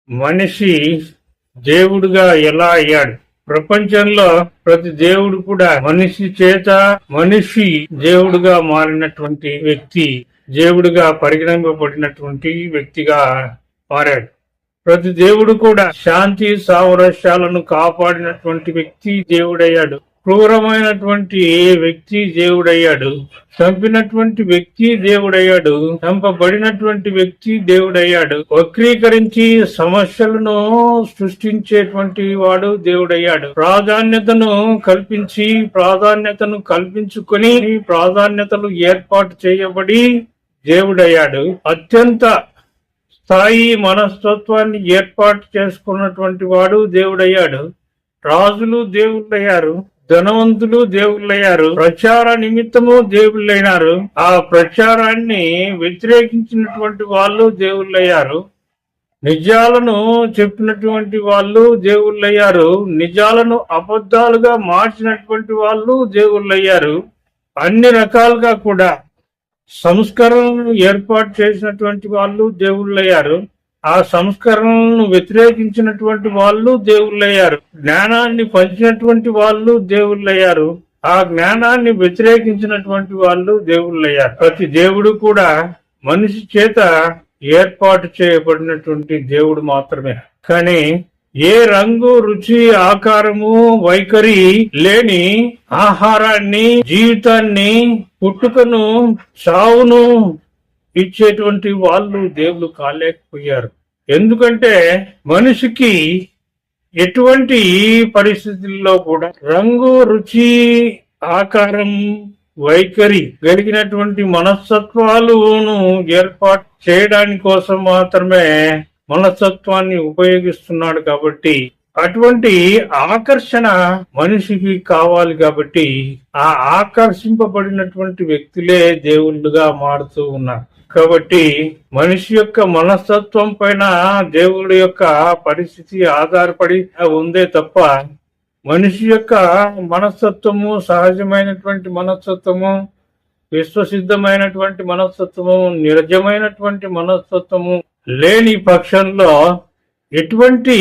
మనిషి దేవుడుగా ఎలా అయ్యాడు? ప్రపంచంలో ప్రతి దేవుడు కూడా మనిషి దేవుడుగా మారినటువంటి వ్యక్తి, దేవుడుగా పరిగణింపబడినటువంటి వ్యక్తిగా మారాడు. ప్రతి దేవుడు కూడా శాంతి సామరస్యాలను కాపాడినటువంటి వ్యక్తి దేవుడయ్యాడు. క్రూరమైనటువంటి వ్యక్తి దేవుడయ్యాడు. చంపినటువంటి వ్యక్తి దేవుడయ్యాడు. చంపబడినటువంటి వ్యక్తి దేవుడయ్యాడు. వక్రీకరించి సమస్యలను సృష్టించేటువంటి వాడు దేవుడయ్యాడు. ప్రాధాన్యతను కల్పించుకొని ప్రాధాన్యతలు ఏర్పాటు చేయబడి దేవుడయ్యాడు. అత్యంత స్థాయి మనస్తత్వాన్ని ఏర్పాటు చేసుకున్నటువంటి వాడు దేవుడయ్యాడు. రాజులు దేవుళ్ళయ్యారు, ధనవంతులు దేవుళ్ళయ్యారు, ప్రచార నిమిత్తము దేవుళ్ళైనారు. ఆ ప్రచారాన్ని వ్యతిరేకించినటువంటి వాళ్ళు దేవుళ్ళయ్యారు. నిజాలను చెప్పినటువంటి వాళ్ళు దేవుళ్ళయ్యారు. నిజాలను అబద్ధాలుగా మార్చినటువంటి వాళ్ళు దేవుళ్ళయ్యారు. అన్ని రకాలుగా కూడా సంస్కరణను ఏర్పాటు చేసినటువంటి వాళ్ళు దేవుళ్ళయ్యారు. ఆ సంస్కరణలను వ్యతిరేకించినటువంటి వాళ్ళు దేవుళ్ళయ్యారు. జ్ఞానాన్ని పంచినటువంటి వాళ్ళు దేవుళ్ళయ్యారు. ఆ జ్ఞానాన్ని వ్యతిరేకించినటువంటి వాళ్ళు దేవుళ్ళయ్యారు. ప్రతి దేవుడు కూడా మనిషి చేత ఏర్పాటు చేయబడినటువంటి దేవుడు మాత్రమే. కానీ ఏ రంగు, రుచి, ఆకారము, వైఖరి లేని ఆహారాన్ని, జీవితాన్ని, పుట్టుకను, చావును ఇచ్చేటువంటి వాళ్ళు దేవుడు కాలేకపోయారు. ఎందుకంటే మనిషికి ఎటువంటి పరిస్థితుల్లో కూడా రంగు, రుచి, ఆకారం, వైఖరి కలిగినటువంటి మనస్తత్వాలను ఏర్పాటు చేయడానికి కోసం మాత్రమే మనస్తత్వాన్ని ఉపయోగిస్తున్నాడు. కాబట్టి అటువంటి ఆకర్షణ మనిషికి కావాలి. కాబట్టి ఆ ఆకర్షింపబడినటువంటి వ్యక్తులే దేవుళ్ళుగా మారుతూ ఉన్నారు. కాబట్టి మనిషి యొక్క మనస్తత్వం పైన దేవుడి యొక్క పరిస్థితి ఆధారపడి ఉందే తప్ప మనిషి యొక్క మనస్తత్వము, సహజమైనటువంటి మనస్తత్వము, విశ్వసిద్ధమైనటువంటి మనస్తత్వము, నిజమైనటువంటి మనస్తత్వము లేని పక్షంలో ఎటువంటి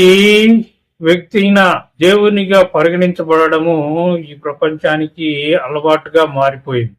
వ్యక్తి అయినా దేవునిగా పరిగణించబడము ఈ ప్రపంచానికి అలవాటుగా మారిపోయింది.